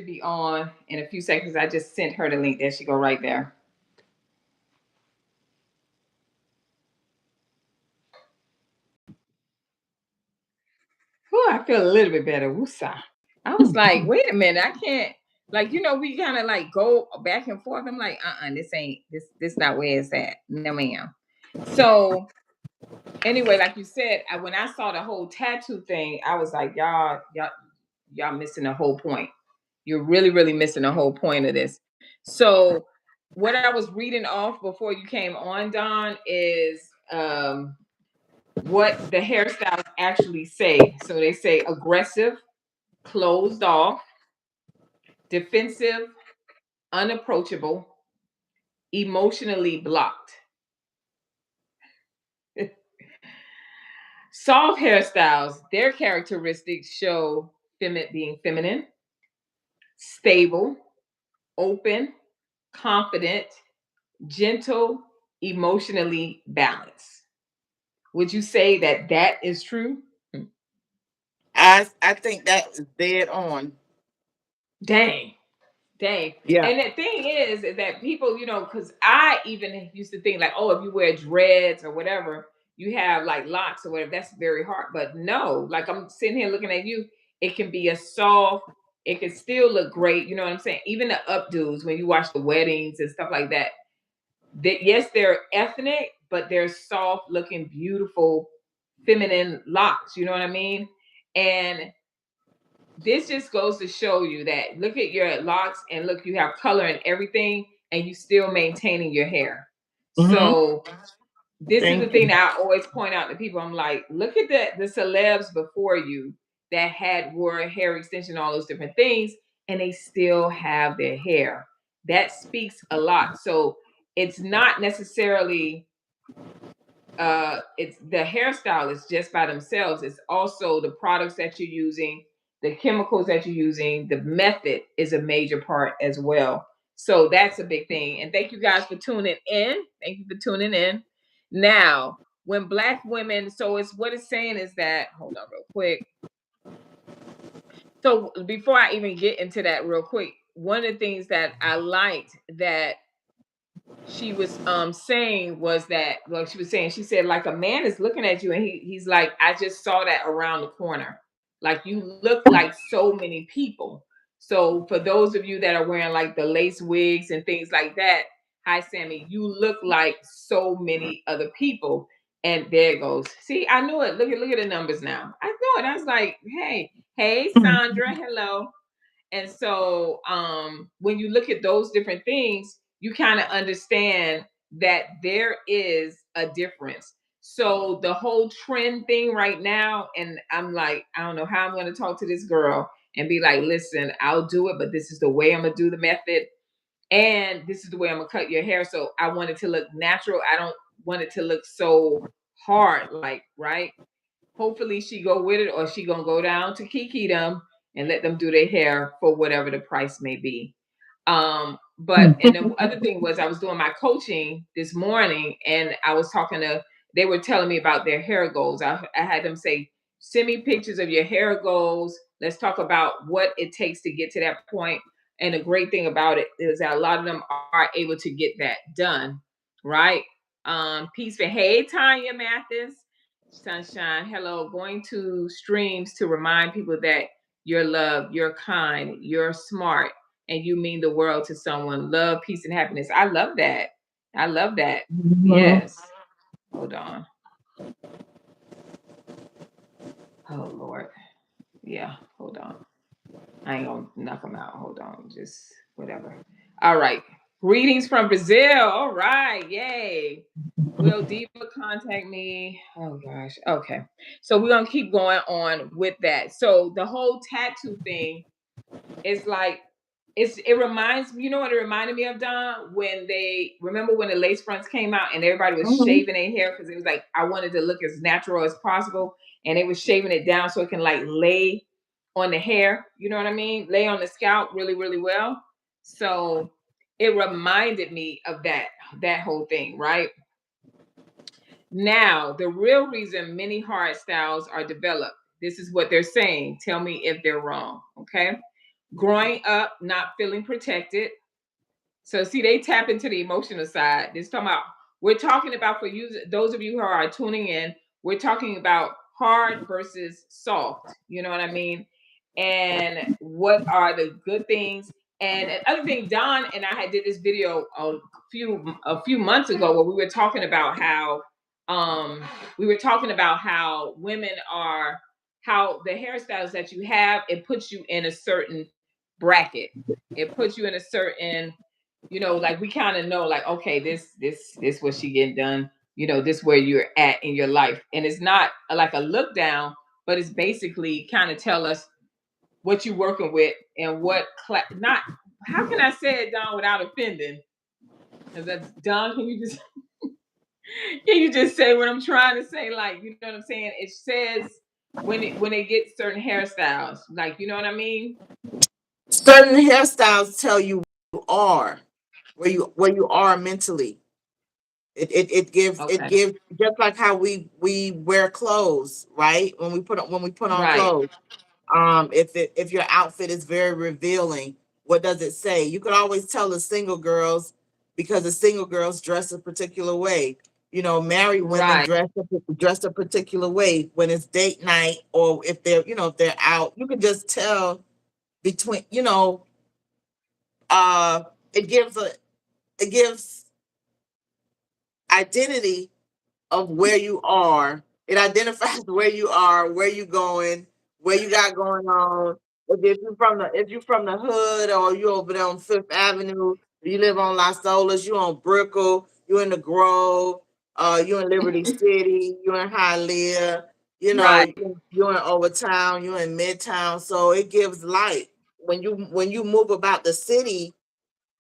be on in a few seconds. I just sent her the link. There she go right there. Whew, I feel a little bit better. Woosah. I was like, wait a minute, I can't, like, we kind of like go back and forth. I'm like, this not where it's at. No, ma'am. So anyway, like you said, when I saw the whole tattoo thing, I was like, y'all missing the whole point. You're really, really missing the whole point of this. So what I was reading off before you came on, Don, is what the hairstyles actually say. So they say aggressive, closed off, defensive, unapproachable, emotionally blocked. Soft hairstyles, their characteristics show being feminine, stable, open, confident, gentle, emotionally balanced. Would you say that that is true? I think that is dead on. Dang. Dang. Yeah. And the thing is that people, because I even used to think like, oh, if you wear dreads or whatever, you have like locks or whatever, that's very hard. But no, like I'm sitting here looking at you, it can be a soft, it can still look great. You know what I'm saying? Even the updos, when you watch the weddings and stuff like that, yes, they're ethnic, but they're soft looking, beautiful, feminine locks. You know what I mean? And this just goes to show you that look at your locks and look, you have color and everything, and you still maintaining your hair. Mm-hmm. So this is the Thank thing you. that I always point out to people. I'm like, look at the celebs before you that wore hair extension, all those different things, and they still have their hair. That speaks a lot. So it's not necessarily it's the hairstylist just by themselves. It's also the products that you're using, the chemicals that you're using, the method is a major part as well. So that's a big thing. And thank you guys for tuning in. Thank you for tuning in. Now, when Black women, so it's what it's saying is that, hold on real quick. So before I even get into that real quick, one of the things that I liked that she was saying was that, like she said, like a man is looking at you and he's like, I just saw that around the corner. Like you look like so many people. So for those of you that are wearing like the lace wigs and things like that, hi Sammy, you look like so many other people. And there it goes. See, I knew it. Look at the numbers now. I know it. I was like, hey Sandra, hello. And so when you look at those different things, you kind of understand that there is a difference. So the whole trend thing right now, and I'm like, I don't know how I'm going to talk to this girl and be like, listen, I'll do it, but this is the way I'm going to do the method. And this is the way I'm going to cut your hair. So I want it to look natural. I don't want it to look so hard, like, right? Hopefully she go with it, or she going to go down to Kiki them and let them do their hair for whatever the price may be. But and the other thing was I was doing my coaching this morning and I was talking to, they were telling me about their hair goals. I had them say, send me pictures of your hair goals. Let's talk about what it takes to get to that point. And the great thing about it is that a lot of them are able to get that done, right? Peace for hey Tanya Mathis, Sunshine, hello. Going to streams to remind people that you're loved, you're kind, you're smart, and you mean the world to someone. Love, peace, and happiness. I love that. I love that. Yes. Hold on. Oh Lord. Yeah. Hold on. I ain't gonna knock them out. Hold on. Just whatever. All right. Greetings from Brazil. All right. Yay. Will Diva contact me? Oh gosh. Okay. So we're gonna keep going on with that. So the whole tattoo thing is like it reminds me, you know what it reminded me of, Don? When they remember when the lace fronts came out and everybody was shaving their hair because it was like I wanted to look as natural as possible, and they was shaving it down so it can like lay on the hair, you know what I mean? Lay on the scalp really, really well. So it reminded me of that whole thing, right? Now, the real reason many hard styles are developed, this is what they're saying. Tell me if they're wrong, okay? growing up not feeling protected. So see, they tap into the emotional side. This talking about we're talking about for you, those of you who are tuning in, we're talking about hard versus soft. You know what I mean? And what are the good things? And other thing, Don and I had did this video a few months ago where um we were talking about how women are how the hairstyles that you have, it puts you in a certain bracket. It puts you in a certain, like we kind of know, like, okay, this what she getting done, this where you're at in your life. And it's not like a look down, but it's basically kind of tell us what you're working with and not, how can I say it, Don, without offending? Because that's Don, can you just say what I'm trying to say? Like, you know what I'm saying? It says when they get certain hairstyles, like, you know what I mean? Certain hairstyles tell you where you are, where you are mentally. It Okay. gives just like how we wear clothes, right? When we put on Right. clothes. If your outfit is very revealing, what does it say? You could always tell the single girls because the single girls dress a particular way. Married women Right. dress a particular way when it's date night, or if they're out. You can just tell between. Uh, it gives identity of where you are. It identifies where you are, where you going, where you got going on. If you from the hood, or you over there on Fifth Avenue, you live on Las Olas, you on Brickell, you in the Grove, you in Liberty City, you in Hialeah, Right. you in Overtown, you in Midtown. So it gives light. When you move about the city,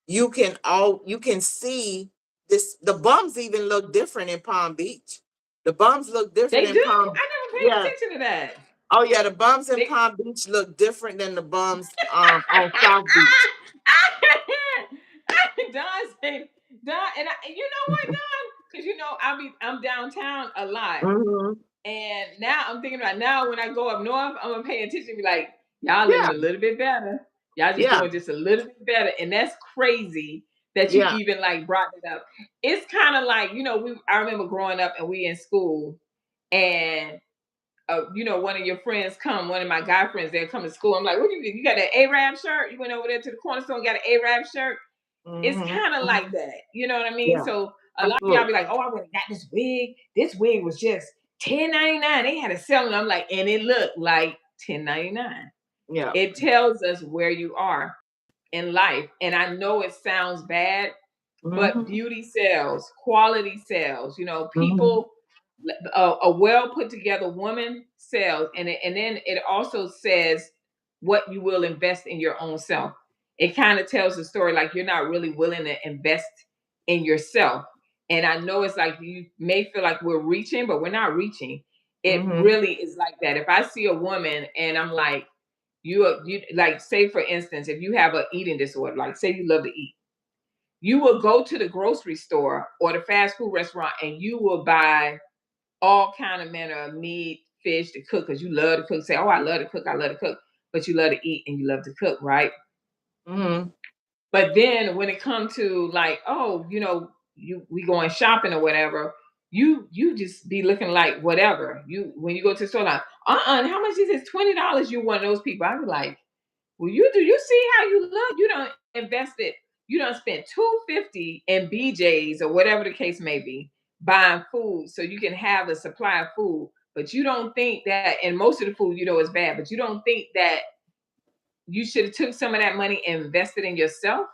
you can see this. The bums even look different in Palm Beach. The bums look different They in do. Palm. I never paid Yeah. attention to that. Oh yeah, the bums in They, Palm Beach look different than the bums on South Beach. Don said, Don, and you know what, Don? Because I'm downtown a lot. Hmm. And now I'm thinking about now when I go up north, I'm gonna pay attention and be like, y'all living Yeah, a little bit better. Y'all just yeah, doing just a little bit better. And that's crazy that you yeah. even like brought it up. It's kind of like, I remember growing up and we in school and one of your friends one of my guy friends, they'll come to school. I'm like, what you got an Arab shirt? You went over there to the corner store and got an Arab shirt? It's Hmm. kind of like that. You know what I mean? Yeah, So a lot of y'all absolutely. be like, oh, I went and got this wig. This wig was just $10.99. They had it selling. I'm like, and it looked like $10.99. Yeah. It tells us where you are in life. And I know it sounds bad, but Hmm. beauty sells, quality sells. Hmm. People, a well put together woman sells, and then it also says what you will invest in your own self. It kind of tells the story like you're not really willing to invest in yourself. And I know it's like you may feel like we're reaching, but we're not reaching. It Hmm. really is like that. If I see a woman and I'm like, you like, say for instance, if you have an eating disorder, like say you love to eat, you will go to the grocery store or the fast food restaurant and you will buy all kind of manner of meat, fish to cook because you love to cook. Say, oh, I love to cook, I love to cook, but you love to eat and you love to cook, right? Hmm. But then when it comes to like, oh, we going shopping or whatever, you just be looking like whatever. You when you go to the store, like, how much is this? $20. You one of those people. I be like, well, do you see how you look? You don't invest it. You don't spend 250 in BJ's or whatever the case may be, buying food so you can have a supply of food. But you don't think that, and most of the food is bad, but you don't think that you should have took some of that money and invested in yourself.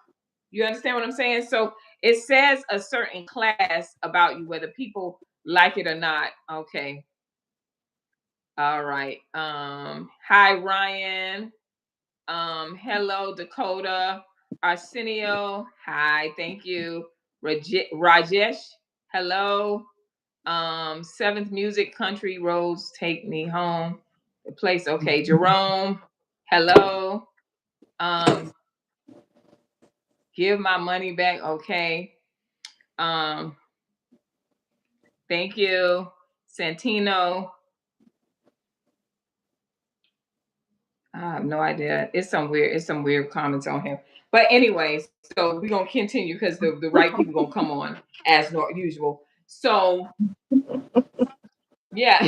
You understand what I'm saying? So it says a certain class about you, whether people like it or not. Okay. All right. Hi Ryan. Hello, Dakota. Arsenio, hi, thank you. Rajesh, hello. Seventh Music Country Roads Take Me Home. The place, okay. Jerome, hello. Um, Give my money back, okay. Um, thank you. Santino. I have no idea. It's some weird comments on him. But anyways, so we're gonna continue because the right people gonna come on as usual. So yeah,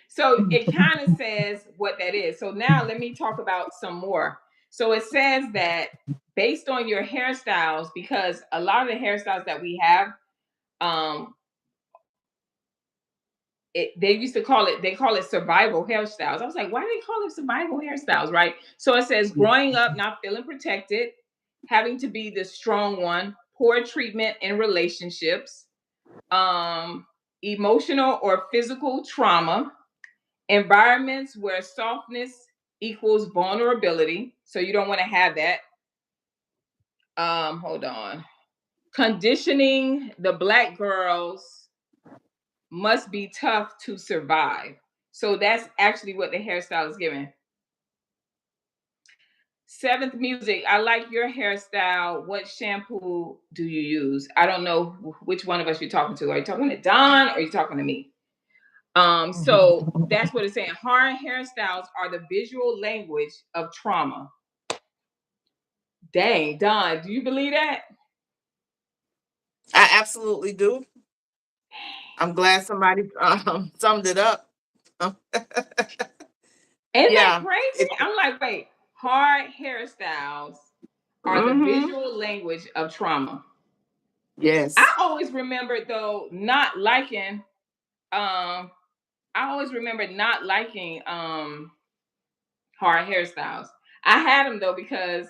so it kind of says what that is. So now let me talk about some more. So it says that based on your hairstyles, because a lot of the hairstyles that we have, um, they used to call it, they call it survival hairstyles. I was like, why do they call it survival hairstyles, right? So it says growing up not feeling protected, having to be the strong one, poor treatment in relationships, um, emotional or physical trauma, environments where softness equals vulnerability. So you don't want to have that. Hold on. Conditioning the black girls must be tough to survive. So that's actually what the hairstyle is giving. Seventh music. I like your hairstyle. What shampoo do you use? I don't know which one of us you're talking to. Are you talking to Don or are you talking to me? So that's what it's saying. Hard hairstyles are the visual language of trauma. Dang, Don, do you believe that? I absolutely do. I'm glad somebody summed it up. Isn't that Yeah. crazy? I'm like, wait, hard hairstyles are the Mm-hmm. visual language of trauma. I Yes. always remember though not liking I always remember not liking hard hairstyles. I had them though because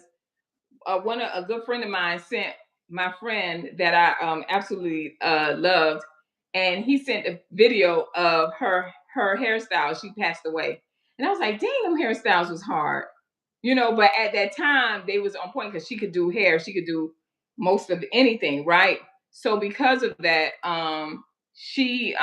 a good friend of mine sent my friend that I absolutely loved, and he sent a video of her hairstyle. She passed away, and I was like, "Dang, them hairstyles was hard," you know. But at that time, they was on point because she could do hair. She could do most of anything, right? So because of that, she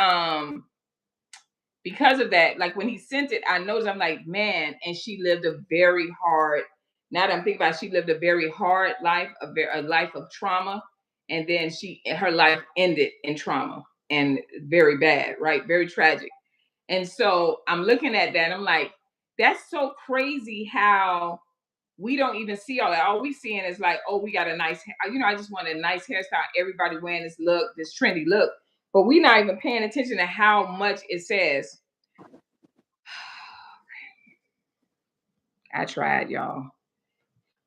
because of that, like when he sent it, I noticed I'm like, man, and she lived a very hard. Now that I'm thinking about it, she lived a very hard life, a life of trauma, and then her life ended in trauma and very bad, right? Very tragic. And so I'm looking at that, I'm like, that's so crazy how we don't even see all that. All we seeing is like, oh, we got a nice, I just want a nice hairstyle. Everybody wearing this look, this trendy look, but we not even paying attention to how much it says. I tried, y'all.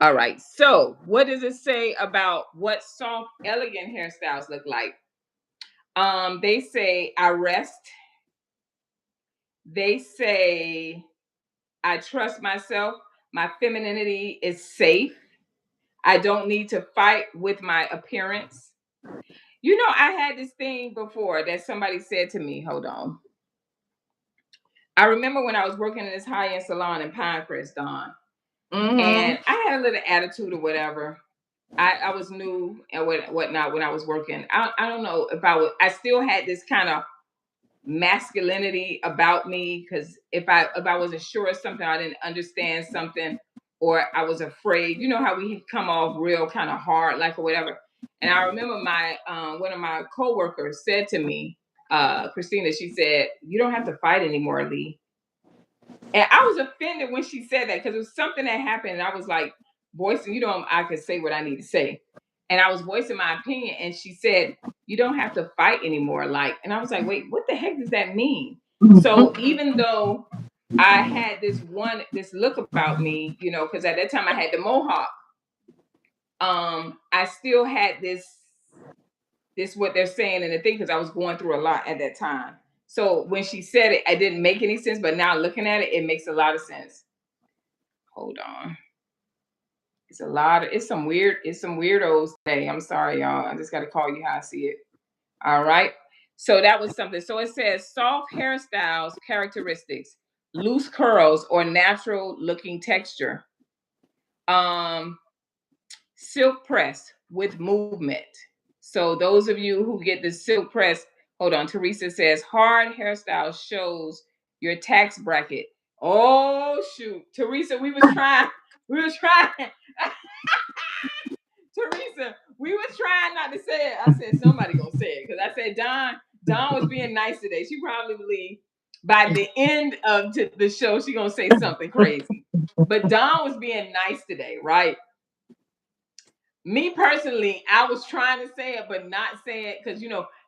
All right. So, what does it say about what soft, elegant hairstyles look like? They say I rest. They say I trust myself. My femininity is safe. I don't need to fight with my appearance. You know, I had this thing before that somebody said to me. Hold on. I remember when I was working in this high-end salon in Pinecrest, Dawn, Mm-hmm. and I had a little attitude or whatever. I was new and whatnot when I was working. I don't know if I still had this kind of masculinity about me because if I wasn't sure of something, I didn't understand something, or I was afraid. You know how we come off real kind of hard, like or whatever. And I remember my one of my coworkers said to me, Christina, she said, "You don't have to fight anymore, Lee." And I was offended when she said that because it was something that happened, and I was like voicing, I could say what I need to say, and I was voicing my opinion, and she said, "You don't have to fight anymore." Like, and I was like, "Wait, what the heck does that mean?" So even though I had this look about me, because at that time I had the mohawk, I still had this what they're saying in the thing because I was going through a lot at that time. So when she said it, it didn't make any sense, but now looking at it, it makes a lot of sense. Hold on. It's some weirdos today. I'm sorry, y'all. I just gotta call you how I see it. All right. So that was something. So it says soft hairstyles characteristics, loose curls or natural looking texture. Um, silk press with movement. So those of you who get the silk press, hold on. Teresa says hard hairstyle shows your tax bracket. Oh shoot, Teresa, we was trying. We was trying. Teresa, we was trying not to say it. I said somebody gonna say it because I said Don was being nice today. She probably believed. By the end of the show, she gonna say something crazy. But Dawn was being nice today, right? Me personally, I was trying to say it, but not say it because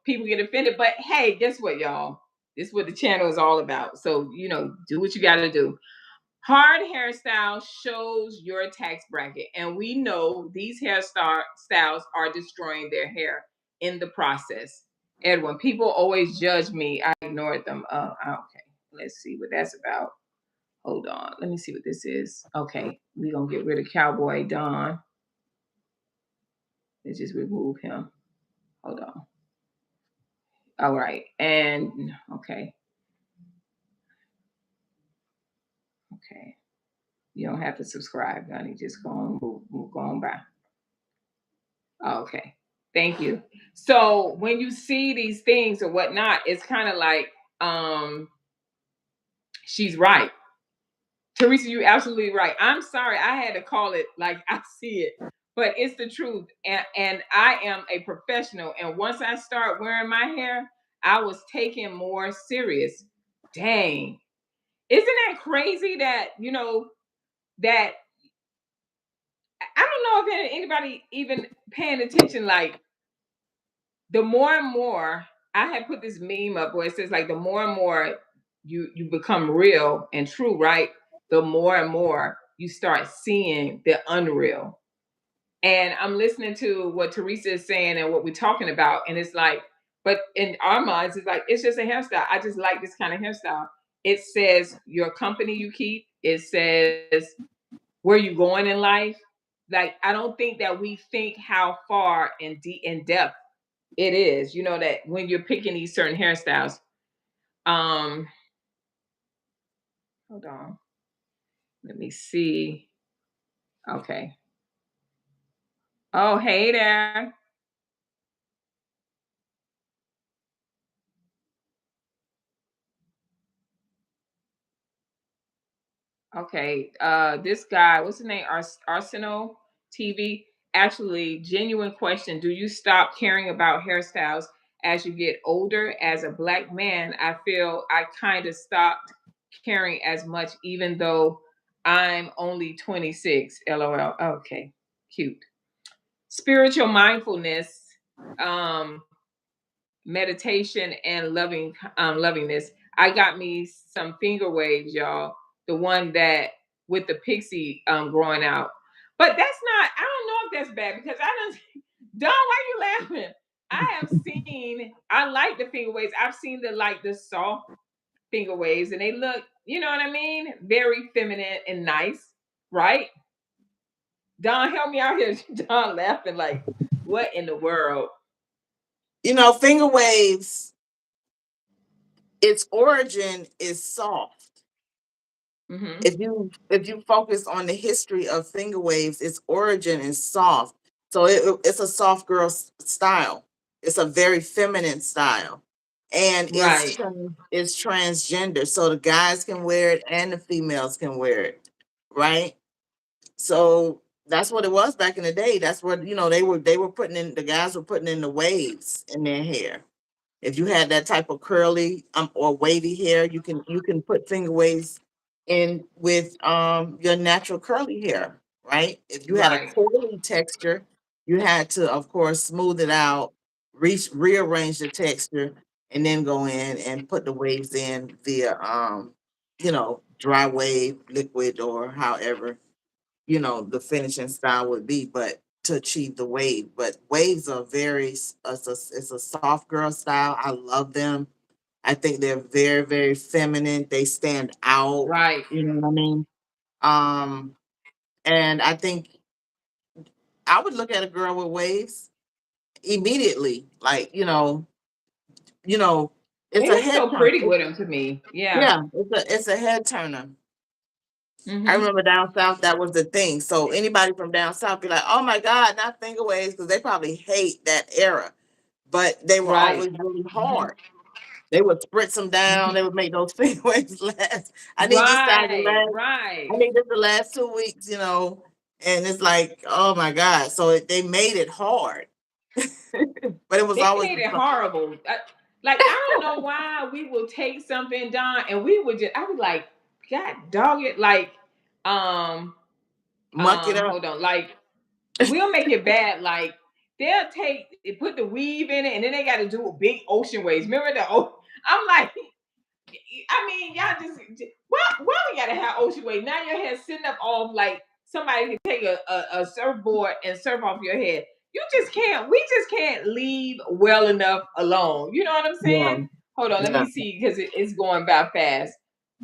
people get offended. But hey, guess what, y'all? This is what the channel is all about. So do what you got to do. Hard hairstyle shows your tax bracket, and we know these hairstyles are destroying their hair in the process. Edwin, people always judge me. I ignored them. Okay, let's see what that's about. Hold on, let me see what this is. Okay, we're gonna get rid of Cowboy Don. Let's just remove him. Hold on. All right, and okay, okay. You don't have to subscribe, honey. Just go on, go on by. Okay. Thank you. So when you see these things or whatnot, it's kind of like, um, she's right. Teresa, you absolutely right. I'm sorry, I had to call it like I see it, but it's the truth. And I am a professional. And once I start wearing my hair, I was taken more serious. Dang. Isn't that crazy that, that I don't know if anybody even paying attention, like the more and more I had put this meme up where it says like the more and more you become real and true, right? The more and more you start seeing the unreal. And I'm listening to what Teresa is saying and what we're talking about, and it's like, but in our minds, it's like it's just a hairstyle. I just like this kind of hairstyle. It says your company you keep. It says where you going in life. Like I don't think that we think how far and in depth it is, that when you're picking these certain hairstyles. Um, Hold on. Let me see. Okay. Oh, hey there. Okay. This guy, what's his name? Arsenal TV. Actually, genuine question. Do you stop caring about hairstyles as you get older? As a black man, I feel I kind of stopped caring as much, even though I'm only 26. LOL. Okay. Cute. Spiritual mindfulness, um, meditation, and lovingness. I got me some finger waves, y'all. The one that with the pixie growing out. But that's not. I don't know if that's bad because I don't. Don, why are you laughing? I have seen. I like the finger waves. I've seen the soft finger waves, and they look. You know what I mean? Very feminine and nice, right? Don, help me out here. Don laughing like, what in the world? Finger waves, its origin is soft. Mm-hmm. If you focus on the history of finger waves, its origin is soft. So it's a soft girl style. It's a very feminine style, and Right, it's transgender. So the guys can wear it and the females can wear it, right? So that's what it was back in the day. That's what they were putting in. The guys were putting in the waves in their hair. If you had that type of curly or wavy hair, you can put finger waves in with your natural curly hair, right? If you had a right, coily texture, you had to, of course, smooth it out, rearrange the texture, and then go in and put the waves in via dry wave, liquid, or however the finishing style would be, but to achieve the wave. But waves are it's a soft girl style. I love them. I think they're very, very feminine. They stand out. right. You know what I mean? Um, and I think I would look at a girl with waves immediately. Like, it's They a look head so turn. pretty with them to me. Yeah. Yeah, it's a head turner. I Mm-hmm. remember down south that was the thing. So anybody from down south be like, "Oh my God, not finger waves," because they probably hate that era. But they were Right. always really Mm-hmm. hard. They would spritz them down. They Mm-hmm. would make those finger waves last. I need this style to Right. last. Right. I need this to last 2 weeks. And it's like, oh my God. So they made it hard, but it was They always made it horrible. Like I don't know why we will take something, Don, and we would just I was like, God dog it, like um Muck it up. hold on, like we'll make it bad. Like they'll take put the weave in it, and then they got to do big ocean waves. Remember the? I'm like, I mean, y'all just why we gotta have ocean wave? Now your head sitting up off like somebody can take a surfboard and surf off your head. You just can't. We just can't leave well enough alone. You know what I'm Yeah. saying? Hold on, let Yeah. me see because it's going by fast.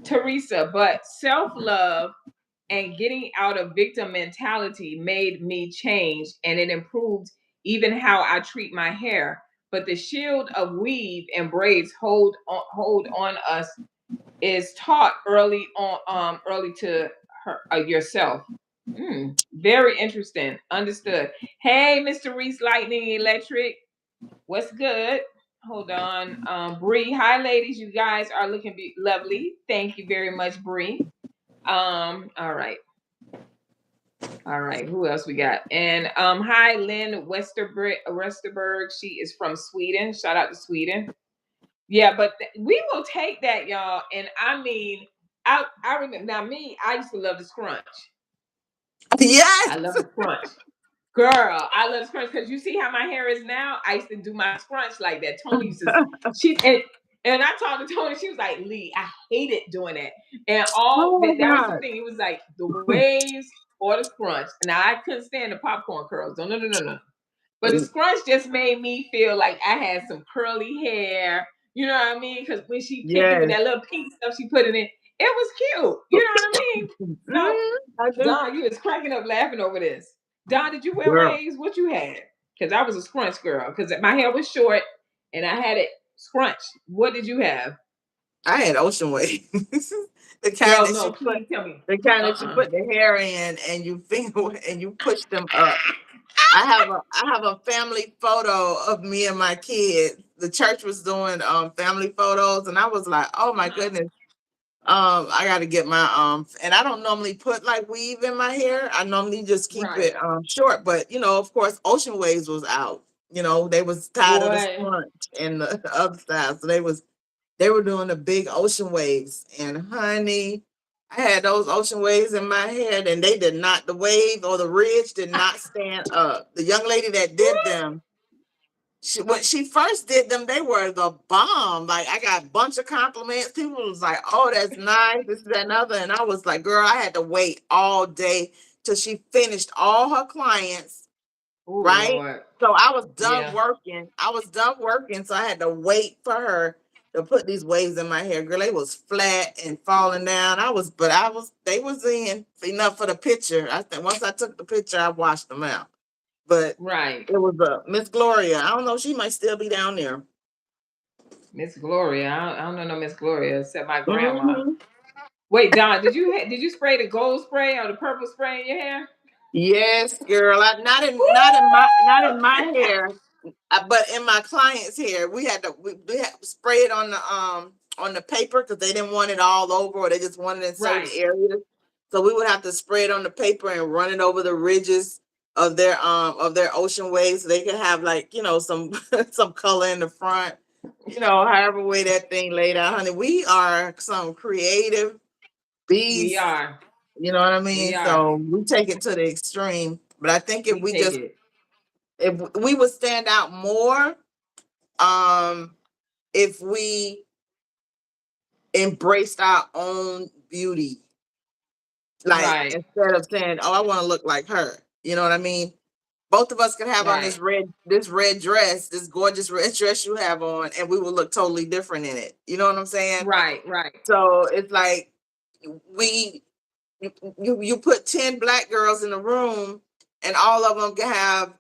Teresa, but self love and getting out of victim mentality made me change, and it improved even how I treat my hair. But the shield of weave and braids hold on us is taught early to her yourself. Very interesting. Understood. Hey, Mr. Reese Lightning Electric, what's good? Hold on, Bree. Hi, ladies. You guys are looking lovely. Thank you very much, Bree. All right. All right, who else we got? And hi, Lynn Westerberg. She is from Sweden. Shout out to Sweden. Yeah, but we will take that, y'all. And I mean, I remember now me. I used to love the scrunch. Yes. I love the scrunch, girl. I love the scrunch because you see how my hair is now. I used to do my scrunch like that. Tony used to. She and I talked to Tony. She was like, Lee, I hated doing that. And all Oh that was my the thing. It was like the waves or the scrunch. Now I couldn't stand the popcorn curls. No, no, no, no, no. But the God. scrunch just made me feel like I had some curly hair. You know what I mean? Because when she picked it with Yes. that little pink stuff she put in it, it was cute. You know what I mean? So, I do. Don, you was cracking up laughing over this. Don, did you wear Girl, waves? What you had? Because I was a scrunch girl. Because my hair was short and I had it scrunch. What did you have? I had ocean waves. the kind Girl, that no, you put please tell me. the kind that you Uh-uh. put the hair in and you finger and you push them up. I have a family photo of me and my kids. The church was doing family photos and I was like, oh my Uh-huh. goodness. I gotta get my and I don't normally put like weave in my hair. I normally just keep Right. it short, but of course Ocean Waves was out. They was tired of the Boy. front and the other side. So they were doing the big ocean waves. And honey, I had those ocean waves in my hair, and they did not, the wave or the ridge did not stand up. The young lady that did them, when she first did them, they were the bomb. Like I got a bunch of compliments. People was like, "Oh, that's nice. This is that and other." And I was like, "Girl, I had to wait all day till she finished all her clients, Oh, right?" Lord. So I was done Yeah. working. I was done working, so I had to wait for her to put these waves in my hair. Girl, they was flat and falling down. They was in enough for the picture. I think once I took the picture, I washed them out. But Right. it was Miss Gloria. I don't know. She might still be down there. Miss Gloria. I don't know no Miss Gloria except my grandma. Hmm. Wait, Don, did you spray the gold spray or the purple spray in your hair? Yes, girl. Not in my hair, but in my client's hair. We had to spray it on the paper because they didn't want it all over, or they just wanted it in certain Right. areas. So we would have to spray it on the paper and run it over the ridges of their ocean waves, so they could have like some some color in the front. However way that thing laid out, honey. We are some creative We beasts. are. You know what I We mean? are. So we take it to the extreme. But I think We take it. if we would stand out more, um, if we embraced our own beauty, like Right. instead of saying, "Oh, I want to look like her." You know what I mean? Both of us could have on Right. this red dress, this gorgeous red dress you have on, and we would look totally different in it. You know what I'm saying? Right. Right. So it's like we you put 10 black girls in a room and all of them can have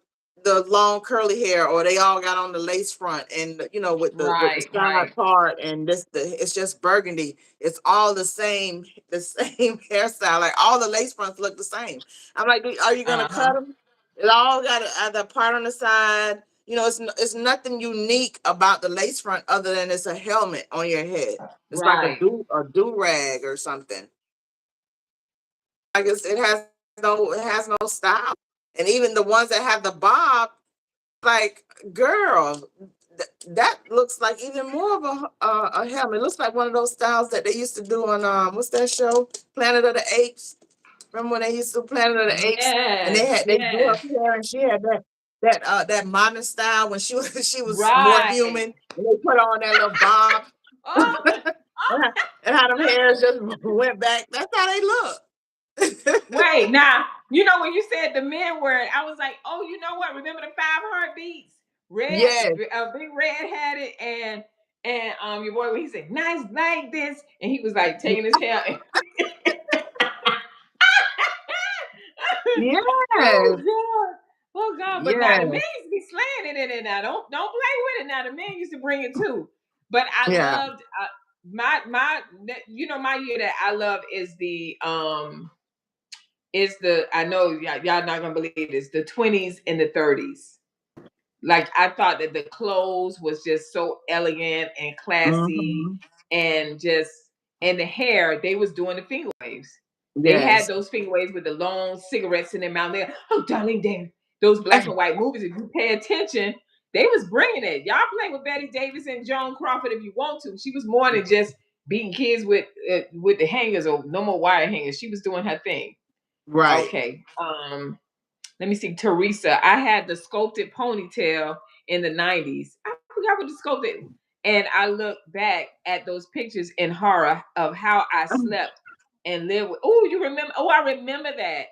the long curly hair, or they all got on the lace front and with the Right. side Right. part, and it's just burgundy. It's all the same hairstyle. Like all the lace fronts look the same. I'm like, are you gonna cut Uh-huh. them? It all got the part on the side. It's nothing unique about the lace front other than it's a helmet on your head. It's like Right. a do rag or something. I guess it has no style. And even the ones that have the bob, like girl, that looks like even more of a helmet. It looks like one of those styles that they used to do on what's that show? Planet of the Apes. Remember when they used to do Planet of the Apes and Yes, they drew her yes. hair and she had that modern style when she was she was more Right. human and they put on that little bob Oh, and oh. how them hairs just went back. That's how they look. Wait, now you know when you said the men word, I was like, oh, you know what? Remember the five heartbeats? Red, Yes, big red had it, and your boy when he said nice like this, and he was like taking his hair. Oh yes, God. Oh God. But now the men yes, used to be slaying it in it now. Don't play with it now. The men used to bring it too. But I yeah. loved my my year that I love is the I know y'all not gonna believe this, the 20s and the 30s. Like I thought that the clothes was just so elegant and classy Hmm. and just and the hair, they was doing the finger waves. They had Yes, those finger waves with the long cigarettes in their mouth. There, oh darling, damn. Those black and white movies, if you pay attention, they was bringing it. Y'all play with Betty Davis and Joan Crawford if you want to. She was more than just beating kids with the hangers or no more wire hangers. She was doing her thing. right. Okay. Let me see, Teresa. I had the sculpted ponytail in the 90s. I forgot what the sculpted. And I look back at those pictures in horror of how I slept and lived with. Oh, you remember? Oh, I remember that.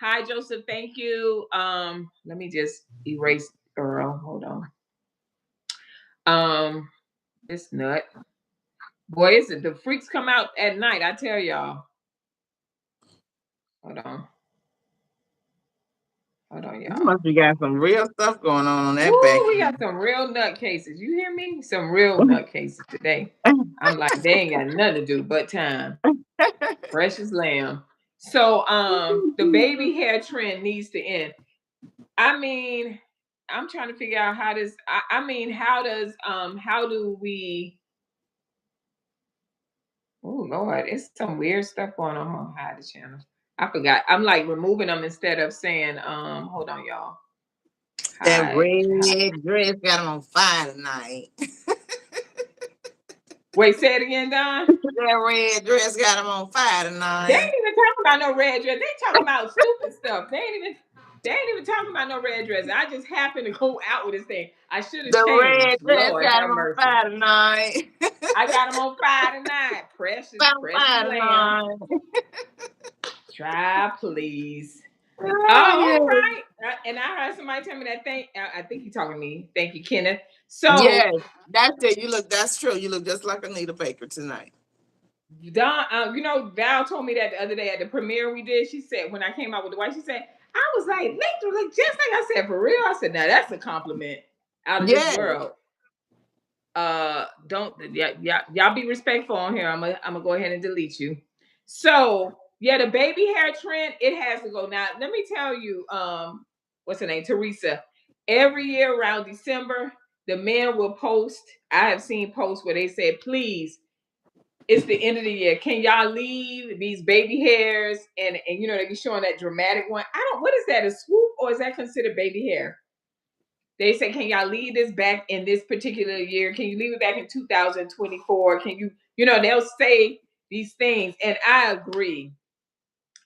Hi, Joseph. Thank you. Let me just erase Earl. Hold on. This nut. Boy, is it the freaks come out at night, I tell y'all. Hold on. Hold on, You y'all. must be got some real stuff going on that back Woo, we got end. some real nutcases. You hear me? Some real nutcases today. I'm like, they ain't got nothing to do but time. Precious lamb. So the baby hair trend needs to end. I mean, I'm trying to figure out how does I mean how do we oh Lord, it's some weird stuff going on. Hold on, hide the channel. I forgot. I'm like removing them instead of saying hold on y'all. That Hide. red dress got him on fire tonight. Wait, say it again, Don. That red dress got him on fire They tonight. ain't even talking about no red dress. They talking about stupid stuff. They ain't even talking about no red dress. I just happened to go out with this thing. I should have The red changed. dress Lord got him have on mercy. fire tonight. I got them on fire tonight. Precious, On precious fire lamb. tonight. Try please. Oh, Oh, yeah. all right. And I heard somebody tell me that thing. I think he talking to me. Thank you, Kenneth. So Yes, that's it. That's true. You look just like Anita Baker tonight. Don, Val told me that the other day at the premiere we did. She said when I came out with the wife, she said I was like, Lisa, look just like I said for real. I said, now that's a compliment out of this Yes, world. Don't y'all be respectful on here. I'm gonna go ahead and delete you. So yeah, the baby hair trend it has to go now. Let me tell you, what's her name, Teresa. Every year around December, the men will post. I have seen posts where they said, please it's the end of the year. Can y'all leave these baby hairs? And they be showing that dramatic one. I don't what is that, a swoop or is that considered baby hair? They say, can y'all leave this back in this particular year? Can you leave it back in 2024? Can they'll say these things. And I agree.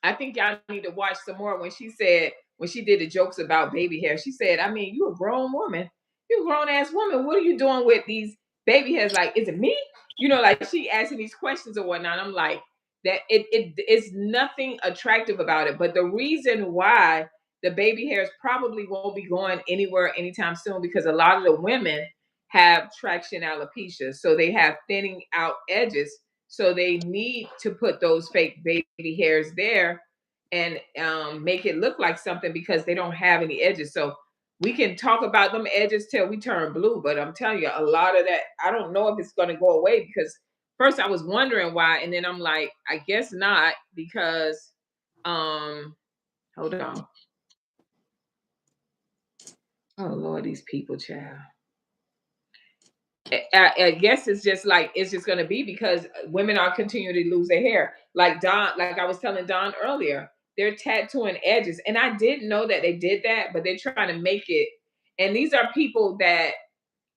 I think y'all need to watch some more when she did the jokes about baby hair. She said, I mean, you a grown woman. You a grown ass woman. What are you doing with these baby hairs? Like, is it me? Like she asking these questions or whatnot. I'm like, that it's nothing attractive about it. But the reason why the baby hairs probably won't be going anywhere anytime soon because a lot of the women have traction alopecia. So they have thinning out edges so they need to put those fake baby hairs there and make it look like something because they don't have any edges. So we can talk about them edges till we turn blue, but I'm telling you, a lot of that, I don't know if it's going to go away because first I was wondering why, and then I'm like, I guess not because, hold on. Oh Lord, these people, child. I guess it's just like it's just going to be because women are continuing to lose their hair. Like like I was telling Don earlier, they're tattooing edges, and I didn't know that they did that, but they're trying to make it. And these are people that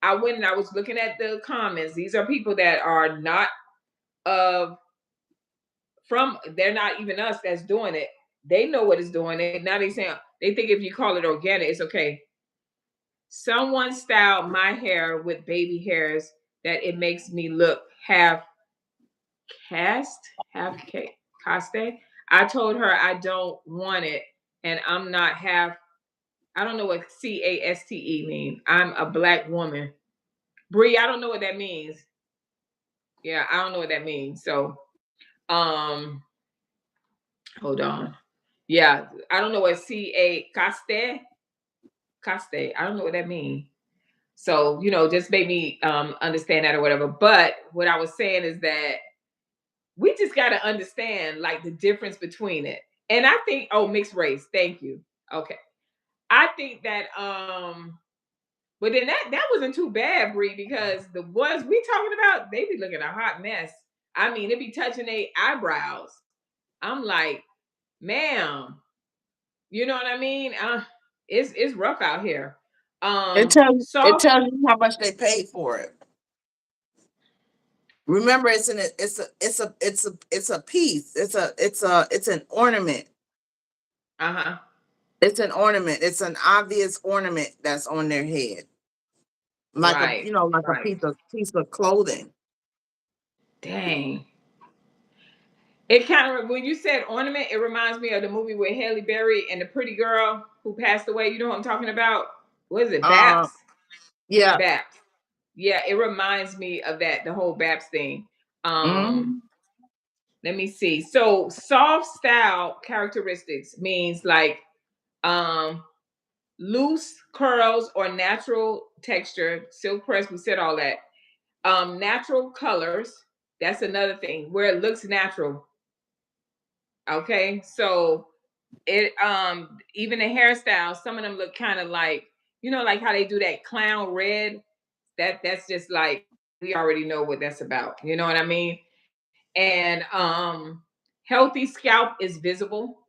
I went and I was looking at the comments. These are people that are not of from, they're not even us that's doing it. They know what is doing it. Now they saying they think if you call it organic, it's okay. Someone styled my hair with baby hairs that it makes me look half cast, half caste. I told her I don't want it, and I'm not half. I don't know what caste mean. I'm a black woman. Bree, I don't know what that means. Yeah, I don't know what that means. So, um, hold on. Yeah, I don't know what caste. I don't know what that means. So, just made me understand that or whatever. But what I was saying is that we just got to understand like the difference between it. And I think, oh, mixed race. Thank you. Okay. I think that but then that wasn't too bad, Bree, because the ones we talking about, they be looking a hot mess. I mean, it be touching their eyebrows. I'm like, ma'am, you know what I mean? It's rough out here. It Soft. tells you how much they paid for it. Remember, it's a piece. It's an ornament. Uh-huh. It's an ornament. It's an obvious ornament that's on their head, like a Right. like a Right. piece of clothing. Dang. It kind of, when you said ornament, it reminds me of the movie with Halle Berry and the pretty girl who passed away. You know what I'm talking about? What is it? Uh, Baps. yeah. Baps. Yeah, it reminds me of that, the whole Baps thing. Um, Mm. let me see. So soft style characteristics means like um loose curls or natural texture, silk press, we said all that. Natural colors, that's another thing where it looks natural. Okay, so it even the hairstyles, some of them look kind of like, like how they do that clown red. That's just like, we already know what that's about. You know what I mean? And healthy scalp is visible.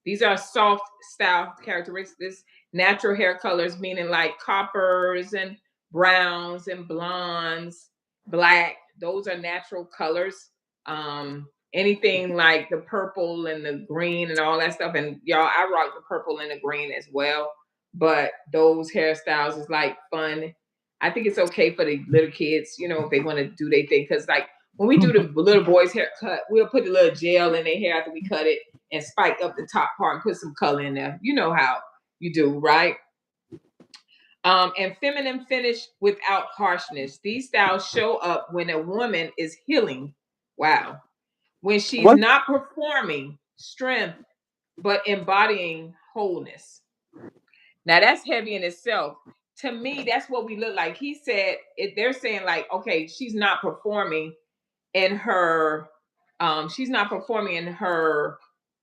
These are soft style characteristics. Natural hair colors, meaning like coppers and browns and blondes, black. Those are natural colors. Anything like the purple and the green and all that stuff. And y'all, I rock the purple and the green as well. But those hairstyles is like fun. I think it's okay for the little kids, if they want to do their thing. Because like when we do the little boys' haircut, we'll put a little gel in their hair after we cut it and spike up the top part and put some color in there. You know how you do, right? And feminine finish without harshness. These styles show up when a woman is healing. Wow. When she's What? not performing strength, but embodying wholeness. Now that's heavy in itself. To me, that's what we look like. He said, they're saying like, okay, she's not performing in her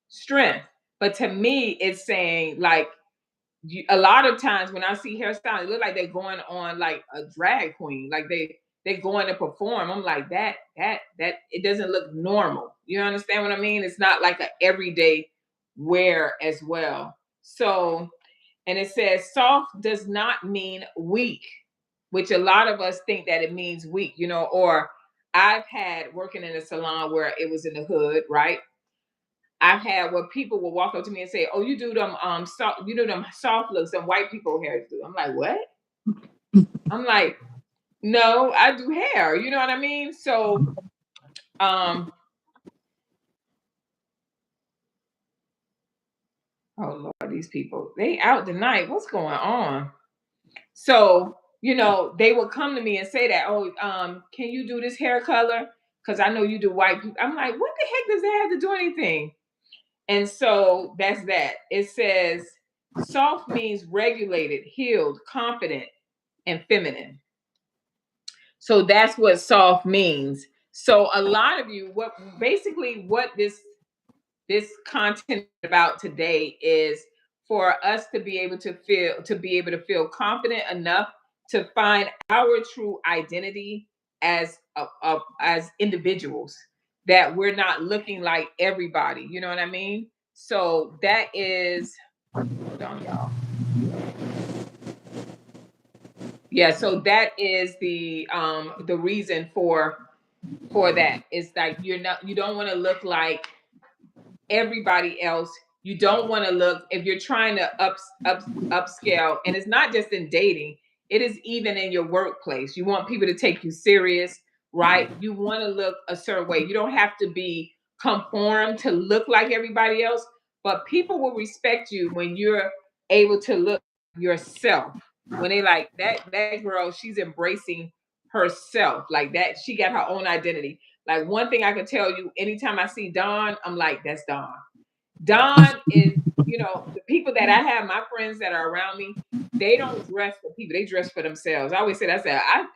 strength. But to me, it's saying like, a lot of times when I see hairstyles, it look like they're going on like a drag queen, like they're going to perform. I'm like, that it doesn't look normal. You understand what I mean? It's not like a everyday wear as well. So, and it says soft does not mean weak, which a lot of us think that it means weak, or I've had working in a salon where it was in the hood, right? I've had where people will walk up to me and say, "Oh, you do them soft, you do them soft looks, and white people hair do." I'm like, "What?" I'm like, "No, I do hair." You know what I mean? So, um, oh Lord, these people, they out tonight. What's going on? So, they would come to me and say that, "Oh, can you do this hair color? Because I know you do white people." I'm like, "What the heck does that have to do anything?" And so that's that. It says soft means regulated, healed, confident, and feminine. So that's what soft means. So a lot of you, what this content about today is for us to be able to feel confident enough to find our true identity as individuals, that we're not looking like everybody. You know what I mean? So that is, hold on, y'all. Yeah, so that is the reason for that. It's like you don't want to look like everybody else. You don't want to look, if you're trying to upscale, and it's not just in dating, it is even in your workplace. You want people to take you serious, right? You want to look a certain way. You don't have to be conformed to look like everybody else, but people will respect you when you're able to look yourself. When they like that girl, she's embracing herself. Like that, she got her own identity. Like one thing I can tell you, anytime I see Dawn, I'm like, that's Dawn. Dawn is, the people that I have, my friends that are around me, they don't dress for people. They dress for themselves. I always say that.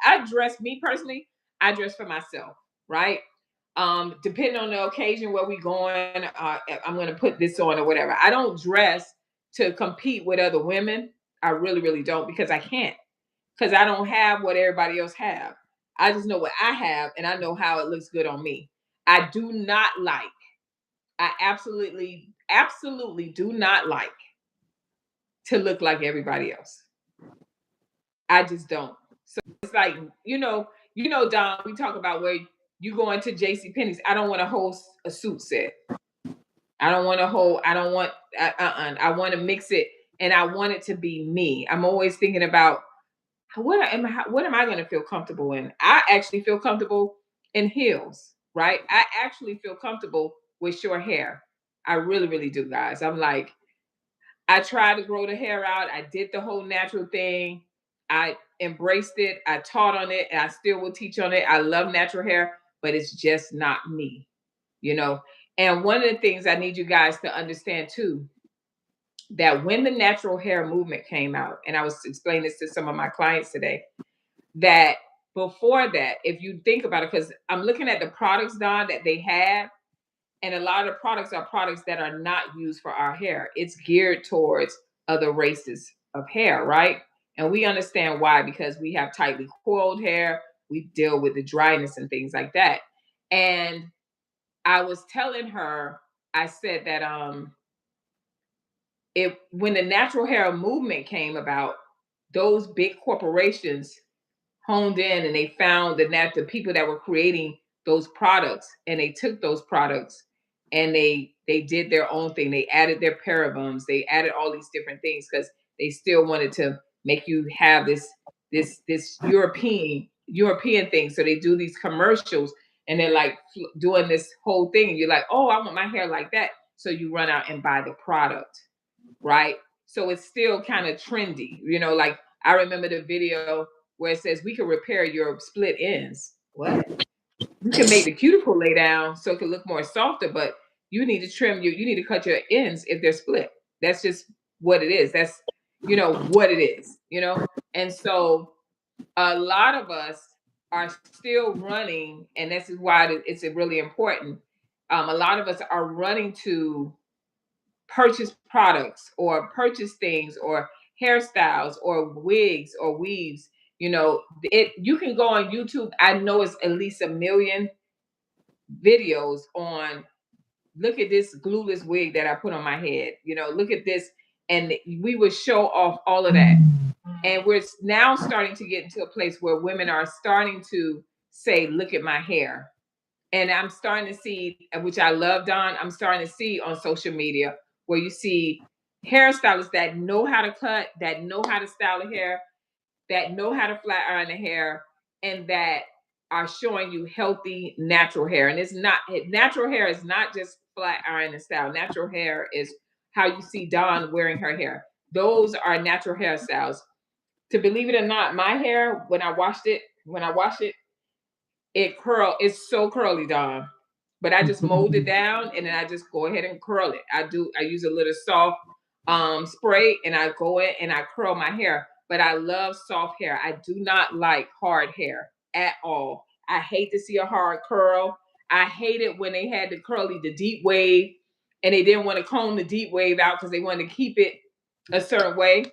I dress, me personally, I dress for myself, right? Depending on the occasion where we going, I'm gonna put this on or whatever. I don't dress to compete with other women. I really, really don't, because I can't. Because I don't have what everybody else have. I just know what I have, and I know how it looks good on me. I do not like. I absolutely, absolutely do not like to look like everybody else. I just don't. So it's like, Don, we talk about where you go into J.C. Penney's. I don't want to hold a suit set. I don't want to hold. I don't want. I want to mix it, and I want it to be me. I'm always thinking about what am I going to feel comfortable in? I actually feel comfortable in heels, right? I actually feel comfortable with short hair. I really, really do, guys. I'm like, I tried to grow the hair out. I did the whole natural thing. I embraced it. I taught on it, and I still will teach on it. I love natural hair, but it's just not me, you know. And one of the things I need you guys to understand too, that when the natural hair movement came out, and I was explaining this to some of my clients today, that before that, if you think about it, because I'm looking at the products, Don, that they have, and a lot of products are products that are not used for our hair. It's geared towards other races of hair, right? And we understand why, because we have tightly coiled hair, we deal with the dryness and things like that. And I was telling her, I said that if when the natural hair movement came about, those big corporations honed in and they found the people that were creating those products, and they took those products and they did their own thing. They added their parabens, they added all these different things because they still wanted to make you have this European thing. So they do these commercials, and they're like doing this whole thing, and you're like, oh, I want my hair like that. So you run out and buy the product, right? So it's still kind of trendy, like I remember the video where it says we can repair your split ends. What? You can make the cuticle lay down so it can look more softer, but you need to you need to cut your ends if they're split. That's just what it is. That's what it is. And so a lot of us are still running, and this is why it's really important. A lot of us are running to purchase products or purchase things or hairstyles or wigs or weaves. You can go on YouTube. I know it's at least a million videos on, look at this glueless wig that I put on my head, look at this. And we would show off all of that. And we're now starting to get into a place where women are starting to say, look at my hair. And I'm starting to see, which I love, Don, I'm starting to see on social media where you see hairstylists that know how to cut, that know how to style the hair, that know how to flat iron the hair, and that are showing you healthy natural hair. And it's not, natural hair is not just flat iron and style. Natural hair is how you see Dawn wearing her hair. Those are natural hairstyles. To believe it or not, my hair, when I wash it, it's so curly, Dawn. But I just mold it down, and then I just go ahead and curl it. I use a little soft spray, and I go in and I curl my hair. But I love soft hair. I do not like hard hair at all. I hate to see a hard curl. I hate it when they had the deep wave, and they didn't want to comb the deep wave out because they wanted to keep it a certain way.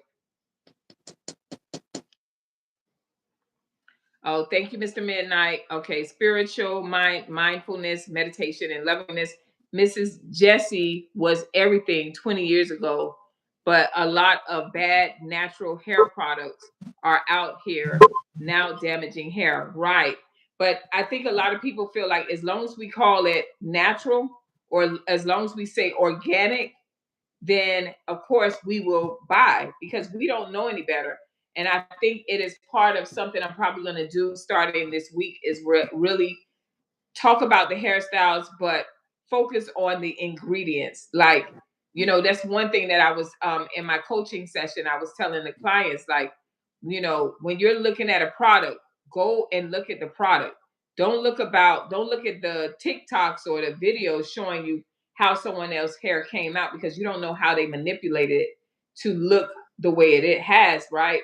Oh, thank you, Mr. Midnight. Okay, spiritual, mindfulness, meditation, and lovingness. Mrs. Jessie was everything 20 years ago, but a lot of bad natural hair products are out here now damaging hair, right? But I think a lot of people feel like as long as we call it natural or as long as we say organic, then of course we will buy because we don't know any better. And I think it is part of something I'm probably going to do starting this week is really talk about the hairstyles, but focus on the ingredients. Like, that's one thing that I was in my coaching session, I was telling the clients, like, when you're looking at a product, go and look at the product. Don't look at the TikToks or the videos showing you how someone else's hair came out because you don't know how they manipulated it to look the way it has, right?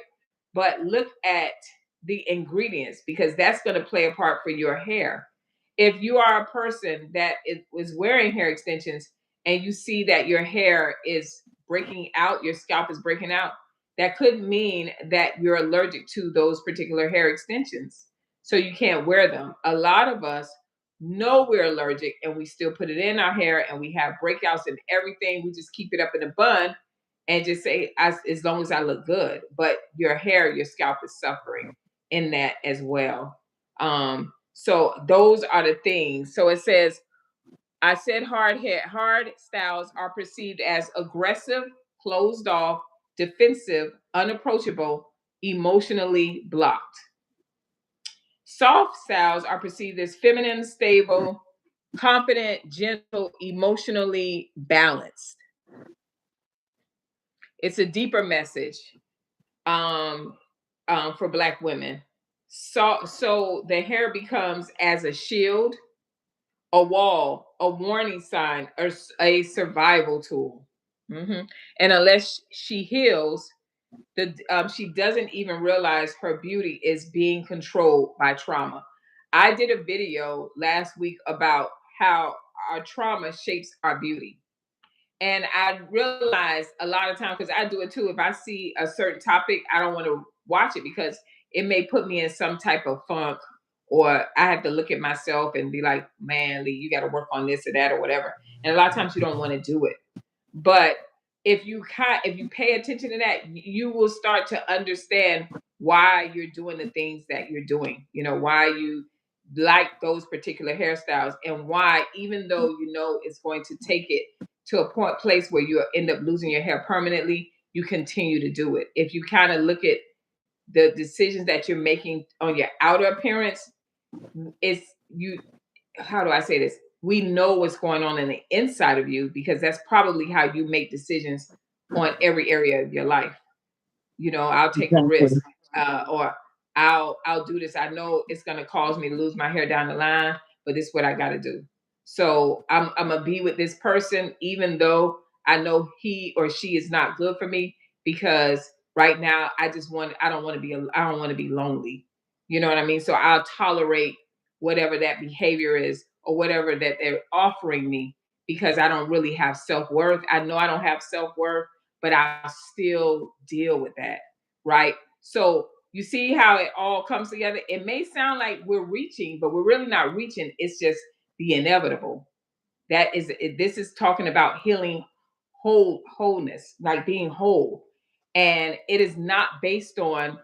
But look at the ingredients because that's going to play a part for your hair. If you are a person that is wearing hair extensions and you see that your hair is breaking out, your scalp is breaking out, that could mean that you're allergic to those particular hair extensions. So you can't wear them. A lot of us know we're allergic and we still put it in our hair and we have breakouts and everything. We just keep it up in a bun and just say, as long as I look good. But your hair, your scalp is suffering in that as well. So those are the things. So it says, I said hard styles are perceived as aggressive, closed off, defensive, unapproachable, emotionally blocked. Soft styles are perceived as feminine, stable, confident, gentle, emotionally balanced. It's a deeper message um, for Black women. So the hair becomes as a shield, a wall, a warning sign, or a survival tool. Mhm. And unless she heals, she doesn't even realize her beauty is being controlled by trauma. I did a video last week about how our trauma shapes our beauty. And I realized a lot of times, because I do it too, if I see a certain topic, I don't want to watch it because it may put me in some type of funk, or I have to look at myself and be like, man, Lee, you got to work on this or that or whatever. And a lot of times you don't want to do it. But if you pay attention to that, you will start to understand why you're doing the things that you're doing. Why you like those particular hairstyles and why, even though it's going to take it to a place where you end up losing your hair permanently, you continue to do it. If you kind of look at the decisions that you're making on your outer appearance, it's you how do I say this? We know what's going on in the inside of you because that's probably how you make decisions on every area of your life. I'll take a risk, Exactly. or I'll do this. I know it's going to cause me to lose my hair down the line, but this is what I got to do. So I'm gonna be with this person, even though I know he or she is not good for me, because right now I don't want to be I don't want to be lonely. You know what I mean? So I'll tolerate whatever that behavior is or whatever that they're offering me because I don't really have self worth. I know I don't have self worth, but I still deal with that, right? So you see how it all comes together. It may sound like we're reaching, but we're really not reaching. It's just the inevitable. This is talking about healing wholeness, like being whole. And it is not based on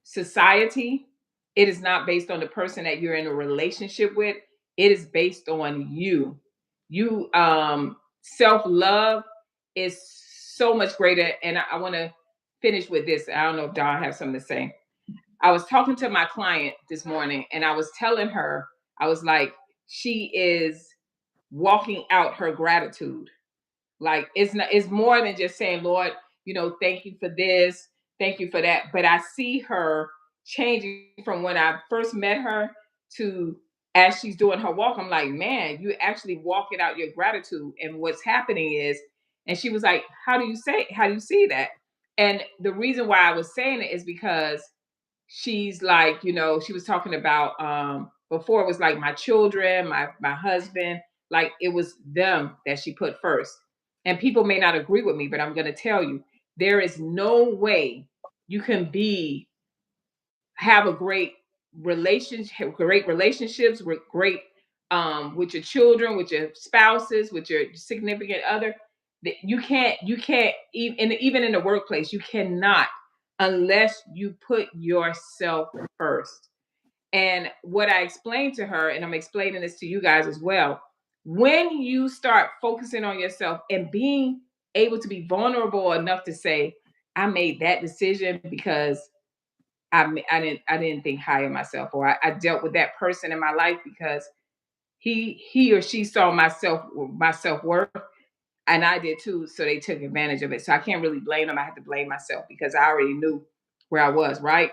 society. It is not based on the person that you're in a relationship with. It is based on you. You self-love is so much greater. And I want to finish with this. I don't know if Don has something to say. I was talking to my client this morning and I was telling her, I was like, she is walking out her gratitude. Like it's more than just saying, Lord, thank you for this, thank you for that. But I see her changing from when I first met her to as she's doing her walk. I'm like, man, you actually walking out your gratitude. And what's happening is, and she was like, how do you see that? And the reason why I was saying it is because she's like, she was talking about before it was like my children, my husband, like it was them that she put first. And people may not agree with me, but I'm going to tell you, there is no way you can have a great relationships with with your children, with your spouses, with your significant other. That you can't even in the workplace, you cannot unless you put yourself first. And what I explained to her, and I'm explaining this to you guys as well, when you start focusing on yourself and being able to be vulnerable enough to say, I made that decision because I didn't think high of myself, or I dealt with that person in my life because he or she saw my self worth, and I did too. So they took advantage of it. So I can't really blame them. I have to blame myself because I already knew where I was, right?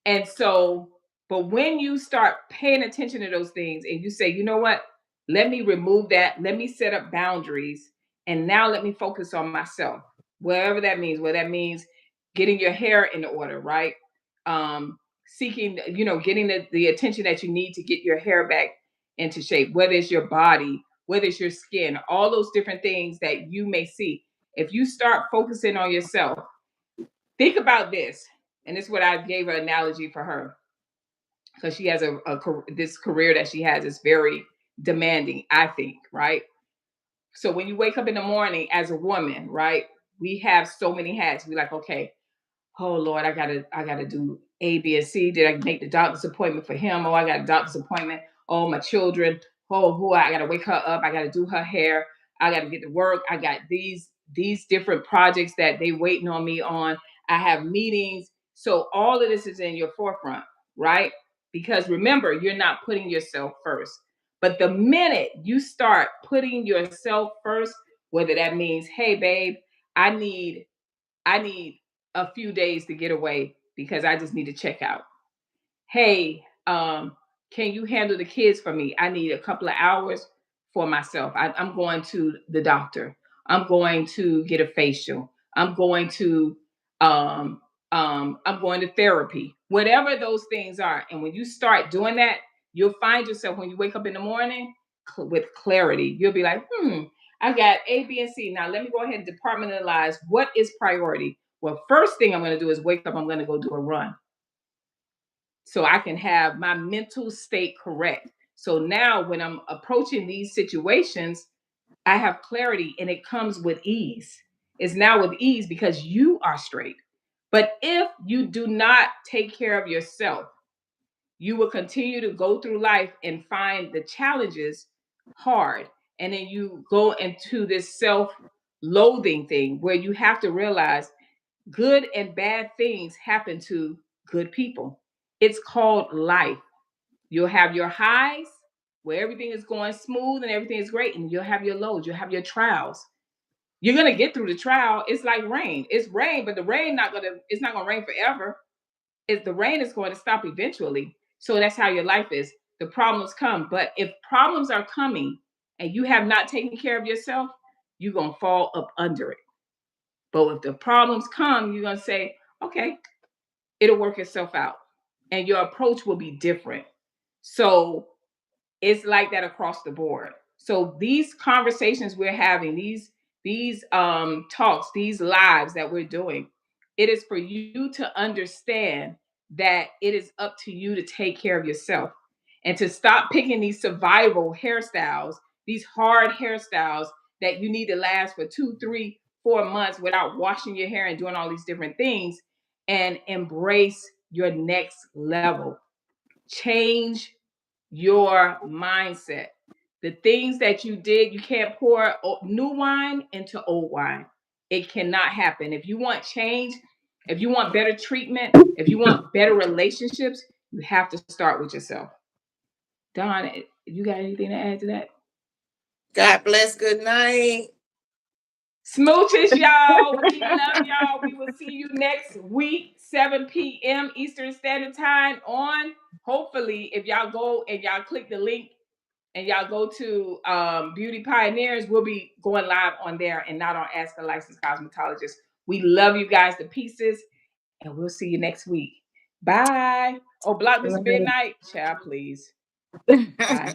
And so, but when you start paying attention to those things and you say, you know what, let me remove that, let me set up boundaries, and now let me focus on myself, whatever that means, whether that means getting your hair in order, right? Seeking, getting the attention that you need to get your hair back into shape, whether it's your body, whether it's your skin, all those different things that you may see. If you start focusing on yourself, think about this, and this is what I gave an analogy for her because she has this career that she has is very demanding, I think, right? So when you wake up in the morning as a woman, right, we have so many hats. We like, okay, oh Lord, I gotta do A, B, and C. Did I make the doctor's appointment for him? Oh, I got a doctor's appointment. Oh, my children. Oh, who I gotta wake her up. I gotta do her hair. I gotta get to work. I got these different projects that they waiting on me on. I have meetings. So all of this is in your forefront, right? Because remember, you're not putting yourself first. But the minute you start putting yourself first, whether that means, hey, babe, I need I need a few days to get away because I just need to check out. Hey, can you handle the kids for me? I need a couple of hours for myself. I'm going to the doctor. I'm going to get a facial. I'm going to um, I'm going to therapy. Whatever those things are, and when you start doing that, you'll find yourself when you wake up in the morning with clarity. You'll be like, I got A, B, and C. Now let me go ahead and departmentalize what is priority. Well, first thing I'm going to do is wake up. I'm going to go do a run so I can have my mental state correct. So now when I'm approaching these situations, I have clarity and it comes with ease. It's now with ease because you are straight. But if you do not take care of yourself, you will continue to go through life and find the challenges hard. And then you go into this self loathing thing where you have to realize good and bad things happen to good people. It's called life. You'll have your highs where everything is going smooth and everything is great, and you'll have your lows, you'll have your trials. You're gonna get through the trial. It's like rain. It's rain, but the rain not gonna it's not gonna rain forever. The rain is going to stop eventually. So that's how your life is. The problems come, but if problems are coming and you have not taken care of yourself, you're gonna fall up under it. But if the problems come, you're gonna say, okay, it'll work itself out, and your approach will be different. So it's like that across the board. So these conversations we're having, these talks, these lives that we're doing, it is for you to understand that it is up to you to take care of yourself and to stop picking these survival hairstyles, these hard hairstyles that you need to last for 2, 3, 4 months without washing your hair and doing all these different things, and embrace your next level. Change your mindset. The things that you did, you can't pour new wine into old wine. It cannot happen. If you want change, if you want better treatment, if you want better relationships, you have to start with yourself. Don, you got anything to add to that? God bless. Good night. Smooches, y'all. We love y'all. We will see you next week, 7 p.m. Eastern Standard Time on. Hopefully, if y'all go and y'all click the link and y'all go to Beauty Pioneers, we'll be going live on there and not on Ask a Licensed Cosmetologist. We love you guys to pieces, and we'll see you next week. Bye. Oh, block Miss Midnight. Child, please. Bye.